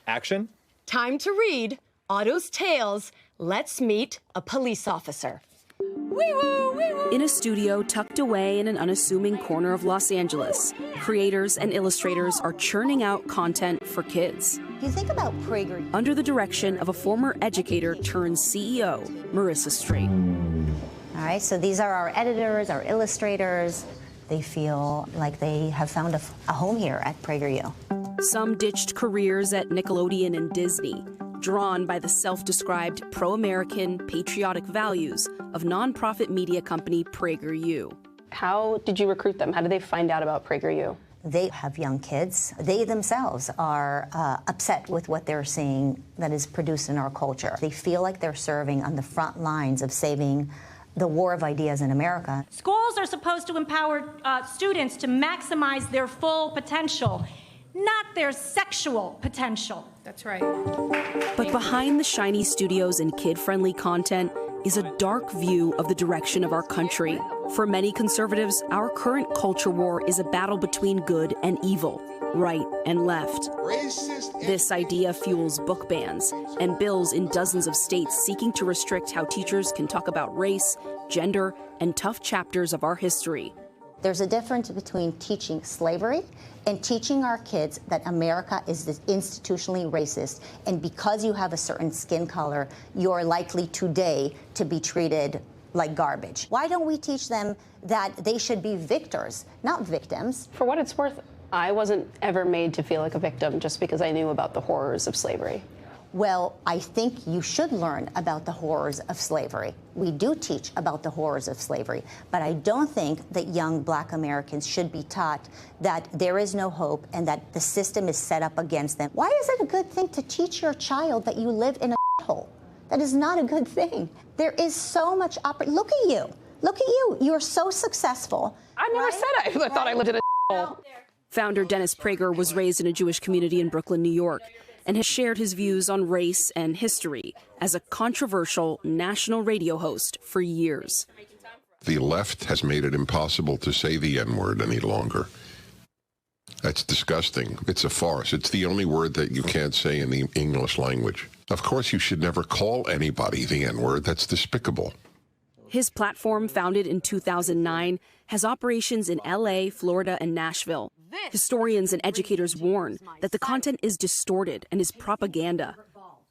Action. Time to read Otto's Tales. Let's meet a police officer. Wee-woo, wee-woo. In a studio tucked away in an unassuming corner of Los Angeles, creators and illustrators are churning out content for kids. You think about PragerU. Under the direction of a former educator turned CEO, Marissa Straight. All right, so these are our editors, our illustrators. They feel like they have found a home here at PragerU. Some ditched careers at Nickelodeon and Disney, drawn by the self-described pro-American patriotic values of nonprofit media company PragerU. How did you recruit them? How did they find out about PragerU? They have young kids. They themselves are upset with what they're seeing that is produced in our culture. They feel like they're serving on the front lines of saving the war of ideas in America. Schools are supposed to empower students to maximize their full potential, not their sexual potential. That's right. But behind the shiny studios and kid-friendly content is a dark view of the direction of our country. For many conservatives, our current culture war is a battle between good and evil, right and left. This idea fuels book bans and bills in dozens of states seeking to restrict how teachers can talk about race, gender, and tough chapters of our history. There's a difference between teaching slavery and teaching our kids that America is institutionally racist, and because you have a certain skin color, you're likely today to be treated like garbage. Why don't we teach them that they should be victors, not victims? For what it's worth, I wasn't ever made to feel like a victim just because I knew about the horrors of slavery. Well, I think you should learn about the horrors of slavery. We do teach about the horrors of slavery, but I don't think that young Black Americans should be taught that there is no hope and that the system is set up against them. Why is it a good thing to teach your child that you live in a hole? That is not a good thing. There is so much look at you. Look at you. You're so successful. I never said I thought I lived in a hole. Founder Dennis Prager was raised in a Jewish community in Brooklyn, New York, and has shared his views on race and history as a controversial national radio host for years. The left has made it impossible to say the N-word any longer. That's disgusting. It's a farce. It's the only word that you can't say in the English language. Of course, you should never call anybody the N-word. That's despicable. His platform, founded in 2009, has operations in LA, Florida, and Nashville. Historians and educators warn that the content is distorted and is propaganda.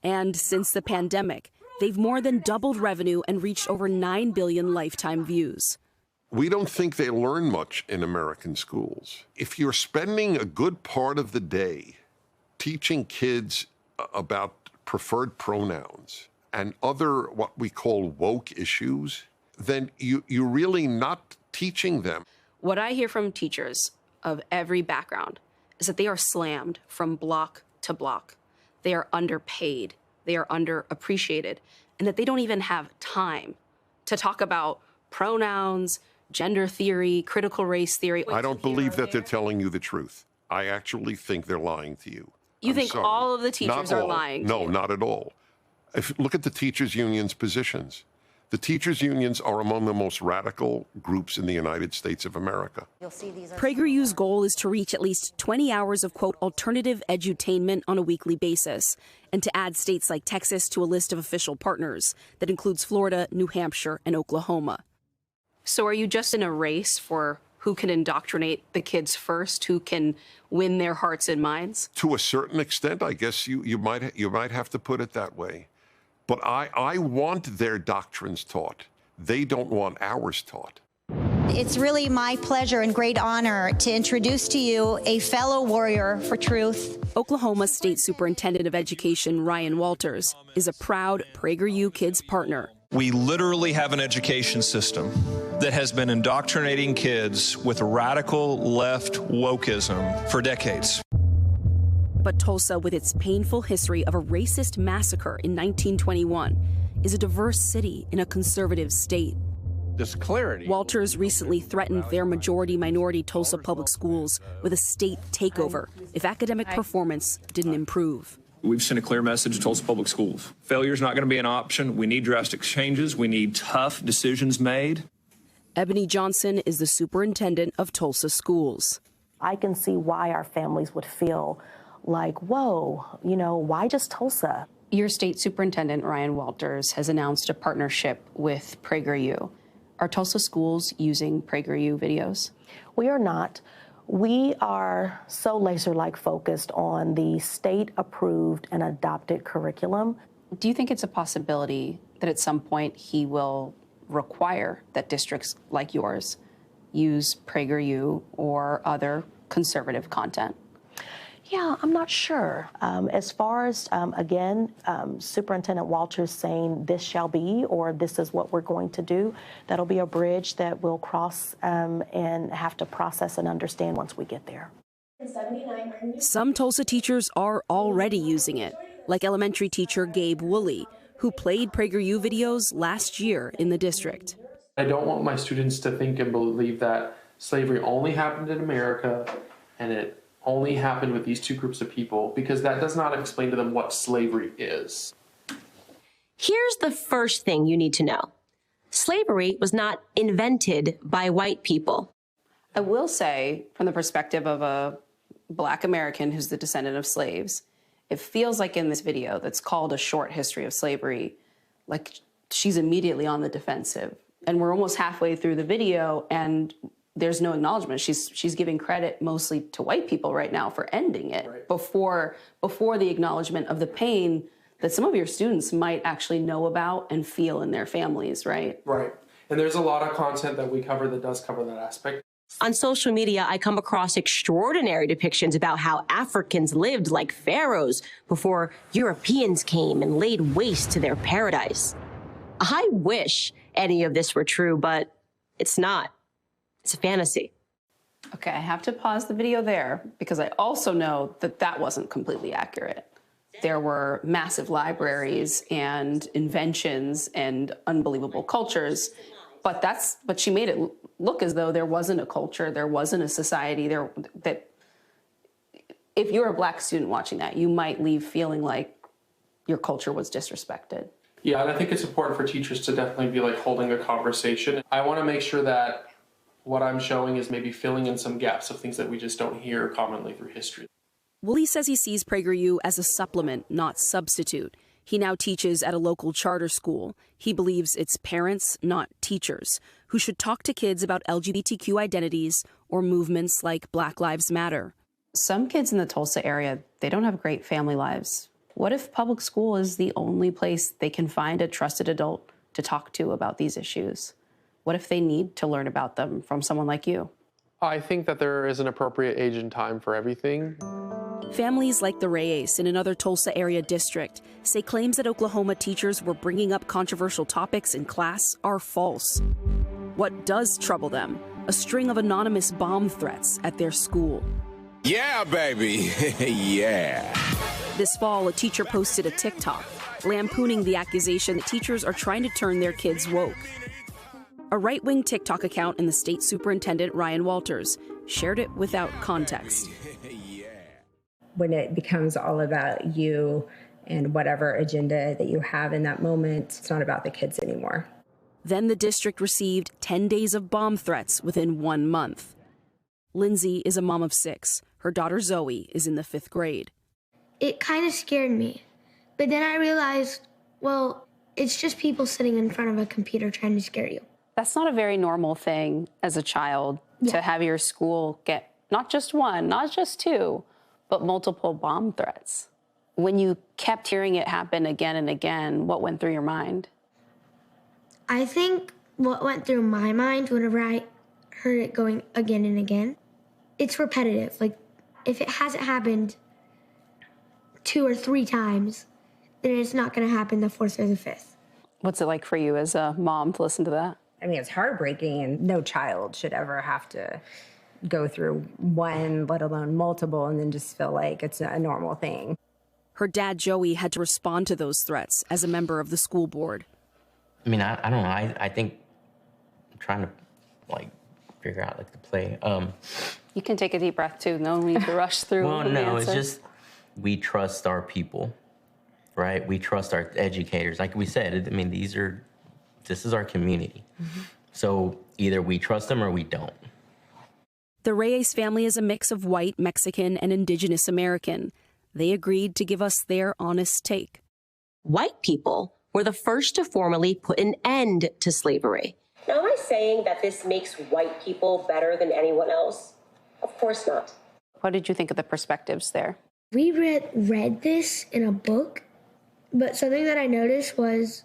And since the pandemic, they've more than doubled revenue and reached over 9 billion lifetime views. We don't think they learn much in American schools. If you're spending a good part of the day teaching kids about preferred pronouns and other what we call woke issues, then you're really not teaching them. What I hear from teachers of every background is that they are slammed from block to block. They are underpaid, they are underappreciated, and that they don't even have time to talk about pronouns, gender theory, critical race theory. I don't believe that they're telling you the truth. I actually think they're lying to you. You think all of the teachers are lying? No, not at all. Look at the teachers' unions' positions. The teachers' unions are among the most radical groups in the United States of America. PragerU's goal is to reach at least 20 hours of, quote, alternative edutainment on a weekly basis, and to add states like Texas to a list of official partners that includes Florida, New Hampshire, and Oklahoma. So are you just in a race for who can indoctrinate the kids first, who can win their hearts and minds? To a certain extent, I guess you might have to put it that way. But I want their doctrines taught. They don't want ours taught. It's really my pleasure and great honor to introduce to you a fellow warrior for truth. Oklahoma State Superintendent of Education Ryan Walters is a proud PragerU Kids partner. We literally have an education system that has been indoctrinating kids with radical left wokeism for decades. But Tulsa, with its painful history of a racist massacre in 1921, is a diverse city in a conservative state. This clarity. Walters recently threatened their majority-minority Tulsa public schools with a state takeover if academic performance didn't improve. We've sent a clear message to Tulsa public schools. Failure is not going to be an option. We need drastic changes. We need tough decisions made. Ebony Johnson is the superintendent of Tulsa schools. I can see why our families would feel like, whoa, why just Tulsa? Your state superintendent, Ryan Walters, has announced a partnership with PragerU. Are Tulsa schools using PragerU videos? We are not. We are so laser-like focused on the state-approved and adopted curriculum. Do you think it's a possibility that at some point he will require that districts like yours use PragerU or other conservative content? Yeah, I'm not sure. As far as, again, Superintendent Walters saying this shall be, or this is what we're going to do, that'll be a bridge that we'll cross and have to process and understand once we get there. Some Tulsa teachers are already using it, like elementary teacher Gabe Woolley, who played PragerU videos last year in the district. I don't want my students to think and believe that slavery only happened in America and it only happened with these two groups of people, because that does not explain to them what slavery is. Here's the first thing you need to know. Slavery was not invented by white people. I will say, from the perspective of a Black American who's the descendant of slaves, it feels like in this video that's called A Short History of Slavery, like she's immediately on the defensive. And we're almost halfway through the video and there's no acknowledgement. She's giving credit mostly to white people right now for ending it, right, before the acknowledgement of the pain that some of your students might actually know about and feel in their families, right? Right. And there's a lot of content that we cover that does cover that aspect. On social media, I come across extraordinary depictions about how Africans lived like pharaohs before Europeans came and laid waste to their paradise. I wish any of this were true, but it's not. It's a fantasy. Okay, I have to pause the video there because I also know that that wasn't completely accurate. There were massive libraries and inventions and unbelievable cultures, but she made it look as though there wasn't a culture, there wasn't a society there that if you're a Black student watching that, you might leave feeling like your culture was disrespected. Yeah, and I think it's important for teachers to definitely be like holding a conversation. I want to make sure that what I'm showing is maybe filling in some gaps of things that we just don't hear commonly through history. Woolley says he sees PragerU as a supplement, not substitute. He now teaches at a local charter school. He believes it's parents, not teachers, who should talk to kids about LGBTQ identities or movements like Black Lives Matter. Some kids in the Tulsa area, they don't have great family lives. What if public school is the only place they can find a trusted adult to talk to about these issues? What if they need to learn about them from someone like you? I think that there is an appropriate age and time for everything. Families like the Reyes in another Tulsa area district say claims that Oklahoma teachers were bringing up controversial topics in class are false. What does trouble them? A string of anonymous bomb threats at their school. Yeah, baby. Yeah. This fall, a teacher posted a TikTok lampooning the accusation that teachers are trying to turn their kids woke. A right-wing TikTok account in the state superintendent, Ryan Walters, shared it without context. When it becomes all about you and whatever agenda that you have in that moment, it's not about the kids anymore. Then the district received 10 days of bomb threats within 1 month. Lindsay is a mom of 6. Her daughter Zoe is in the 5th grade. It kind of scared me, but then I realized, well, it's just people sitting in front of a computer trying to scare you. That's not a very normal thing as a child to have your school get not just 1, not just 2, but multiple bomb threats. When you kept hearing it happen again and again, what went through your mind? I think what went through my mind whenever I heard it going again and again, it's repetitive. Like, if it hasn't happened 2 or 3 times, then it's not going to happen the 4th or the 5th. What's it like for you as a mom to listen to that? I mean, it's heartbreaking, and no child should ever have to go through 1, let alone multiple, and then just feel like it's a normal thing. Her dad, Joey, had to respond to those threats as a member of the school board. I mean, I don't know. I think I'm trying to, figure out, the play. You can take a deep breath, too. No need to rush through. Well, no, it's just we trust our people, right? We trust our educators. Like we said, I mean, this is our community. Mm-hmm. So either we trust them or we don't. The Reyes family is a mix of white, Mexican, and indigenous American. they agreed to give us their honest take. White people were the first to formally put an end to slavery. Now, am I saying that this makes white people better than anyone else? Of course not. What did you think of the perspectives there? We read this in a book, but something that I noticed was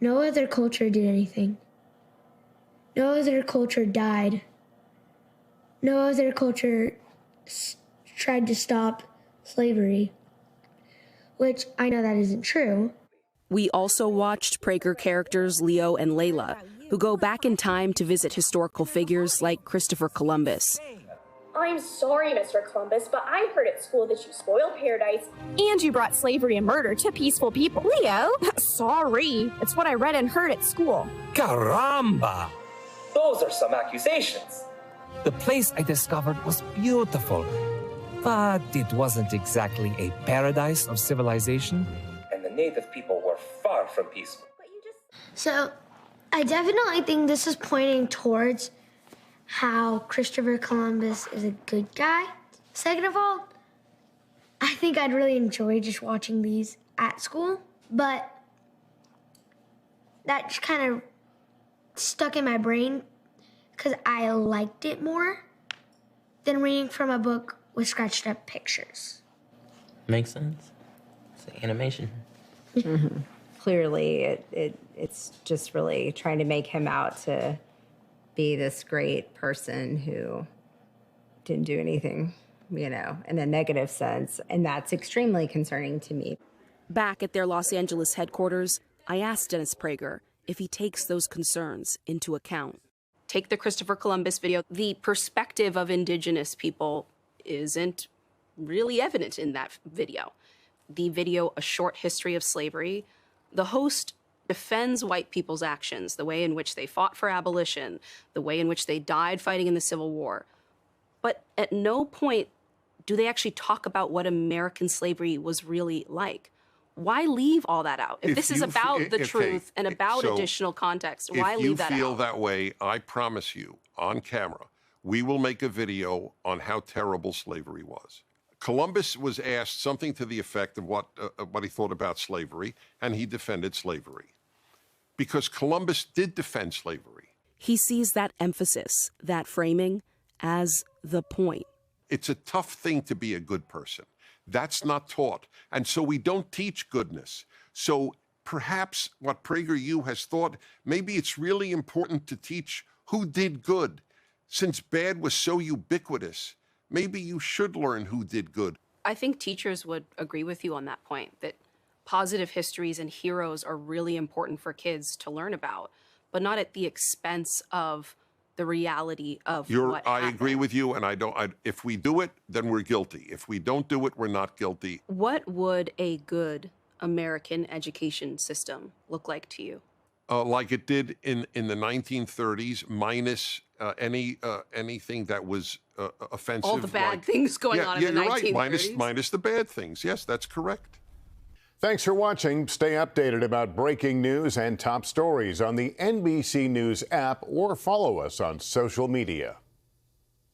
no other culture did anything. No other culture died. No other culture tried to stop slavery, which I know that isn't true. We also watched Prager characters Leo and Layla, who go back in time to visit historical figures like Christopher Columbus. I'm sorry, Mr. Columbus, but I heard at school that you spoiled paradise and you brought slavery and murder to peaceful people. Leo, sorry. It's what I read and heard at school. Caramba! Those are some accusations. The place I discovered was beautiful, but it wasn't exactly a paradise of civilization. And the native people were far from peaceful. So I definitely think this is pointing towards how Christopher Columbus is a good guy. Second of all, I think I'd really enjoy just watching these at school, but that just kind of stuck in my brain because I liked it more than reading from a book with scratched up pictures. Makes sense. It's animation. Mm-hmm. Clearly, it's just really trying to make him out to be this great person who didn't do anything, in a negative sense. And that's extremely concerning to me. Back at their Los Angeles headquarters, I asked Dennis Prager if he takes those concerns into account. Take the Christopher Columbus video. The perspective of indigenous people isn't really evident in that video. The video, A Short History of Slavery, the host defends white people's actions, the way in which they fought for abolition, the way in which they died fighting in the Civil War. But at no point do they actually talk about what American slavery was really like. Why leave all that out? If this is about the truth and about additional context, why leave that out? If you feel that way, I promise you, on camera, we will make a video on how terrible slavery was. Columbus was asked something to the effect of what he thought about slavery, and he defended slavery. Because Columbus did defend slavery. He sees that emphasis, that framing, as the point. It's a tough thing to be a good person. That's not taught. And so we don't teach goodness. So perhaps what PragerU has thought, maybe it's really important to teach who did good. Since bad was so ubiquitous, maybe you should learn who did good. I think teachers would agree with you on that point, that positive histories and heroes are really important for kids to learn about, but not at the expense of the reality of what happened. I agree with you, and if we do it, then we're guilty. If we don't do it, we're not guilty. What would a good American education system look like to you? Like it did in the 1930s, minus anything that was offensive. All the bad things going on in the 1930s. You're right. Minus the bad things. Yes, that's correct. Thanks for watching. Stay updated about breaking news and top stories on the NBC News app or follow us on social media.